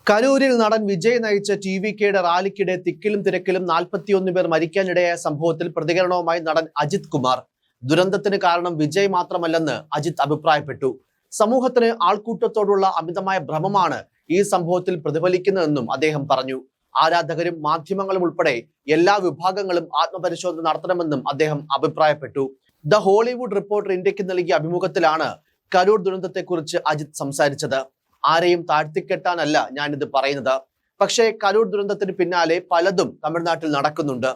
കരൂരിൽ നടൻ വിജയ് നയിച്ച ടി.വി.കെയുടെ റാലിക്കിടെ തിക്കിലും തിരക്കിലും 41 പേർ മരിക്കാനിടയായ സംഭവത്തിൽ പ്രതികരണവുമായി നടൻ അജിത് കുമാർ. ദുരന്തത്തിന് കാരണം വിജയ് മാത്രമല്ലെന്ന് അജിത് അഭിപ്രായപ്പെട്ടു. സമൂഹത്തിന് ആൾക്കൂട്ടത്തോടുള്ള അമിതമായ ഭ്രമമാണ് ഈ സംഭവത്തിൽ പ്രതിഫലിക്കുന്നതെന്നും അദ്ദേഹം പറഞ്ഞു. ആരാധകരും മാധ്യമങ്ങളും ഉൾപ്പെടെ എല്ലാ വിഭാഗങ്ങളും ആത്മപരിശോധന നടത്തണമെന്നും അദ്ദേഹം അഭിപ്രായപ്പെട്ടു. ദ ഹോളിവുഡ് റിപ്പോർട്ടർ ഇന്ത്യക്ക് നൽകിയ അഭിമുഖത്തിലാണ് കരൂർ ദുരന്തത്തെക്കുറിച്ച് അജിത് സംസാരിച്ചത്. ആരെയും താഴ്ത്തിക്കെട്ടാനല്ല ഞാനിത് പറയുന്നത്. പക്ഷേ കരൂർ ദുരന്തത്തിന് പിന്നാലെ പലതും തമിഴ്നാട്ടിൽ നടക്കുന്നുണ്ട്.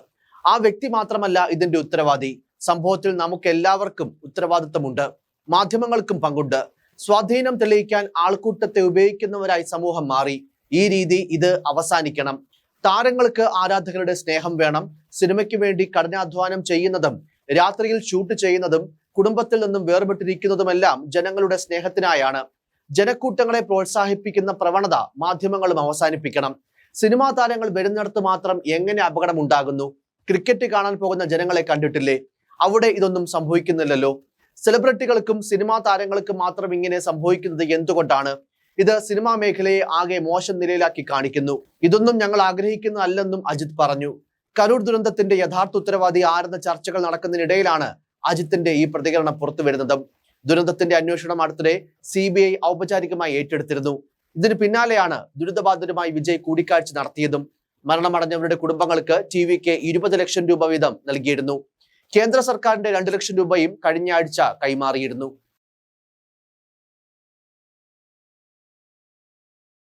ആ വ്യക്തി മാത്രമല്ല ഇതിന്റെ ഉത്തരവാദി. സംഭവത്തിൽ നമുക്ക് എല്ലാവർക്കും ഉത്തരവാദിത്തമുണ്ട്. മാധ്യമങ്ങൾക്കും പങ്കുണ്ട്. സ്വാധീനം തെളിയിക്കാൻ ആൾക്കൂട്ടത്തെ ഉപയോഗിക്കുന്നവരായി സമൂഹം മാറി. ഈ രീതി ഇത് അവസാനിക്കണം. താരങ്ങൾക്ക് ആരാധകരുടെ സ്നേഹം വേണം. സിനിമയ്ക്ക് വേണ്ടി കഠിനാധ്വാനം ചെയ്യുന്നതും രാത്രിയിൽ ഷൂട്ട് ചെയ്യുന്നതും കുടുംബത്തിൽ നിന്നും വേർപെട്ടിരിക്കുന്നതുമെല്ലാം ജനങ്ങളുടെ സ്നേഹത്തിനായാണ്. ജനക്കൂട്ടങ്ങളെ പ്രോത്സാഹിപ്പിക്കുന്ന പ്രവണത മാധ്യമങ്ങളും അവസാനിപ്പിക്കണം. സിനിമാ താരങ്ങൾ വരുന്നിടത്ത് മാത്രം എങ്ങനെ അപകടം ഉണ്ടാകുന്നു? ക്രിക്കറ്റ് കാണാൻ പോകുന്ന ജനങ്ങളെ കണ്ടിട്ടില്ലേ? അവിടെ ഇതൊന്നും സംഭവിക്കുന്നില്ലല്ലോ. സെലിബ്രിറ്റികൾക്കും സിനിമാ താരങ്ങൾക്കും മാത്രം ഇങ്ങനെ സംഭവിക്കുന്നത് എന്തുകൊണ്ടാണ്? ഇത് സിനിമാ മേഖലയെ ആകെ മോശം നിലയിലാക്കി കാണിക്കുന്നു. ഇതൊന്നും ഞങ്ങൾ ആഗ്രഹിക്കുന്നതല്ലെന്നും അജിത് പറഞ്ഞു. കരൂർ ദുരന്തത്തിന്റെ യഥാർത്ഥ ഉത്തരവാദി ആരെന്ന ചർച്ചകൾ നടക്കുന്നതിനിടയിലാണ് അജിത്തിന്റെ ഈ പ്രതികരണം പുറത്തു വരുന്നത്. ദുരന്തത്തിന്റെ അന്വേഷണം അടുത്തിടെ CBI ഔപചാരികമായി ഏറ്റെടുത്തിരുന്നു. ഇതിന് പിന്നാലെയാണ് ദുരിതബാധിതരുമായി വിജയ് കൂടിക്കാഴ്ച നടത്തിയതും. മരണമടഞ്ഞവരുടെ കുടുംബങ്ങൾക്ക് ടി.വി.കെ 20 ലക്ഷം രൂപ വീതം നൽകിയിരുന്നു. കേന്ദ്ര സർക്കാരിന്റെ 2 ലക്ഷം രൂപയും കഴിഞ്ഞ ആഴ്ച കൈമാറിയിരുന്നു.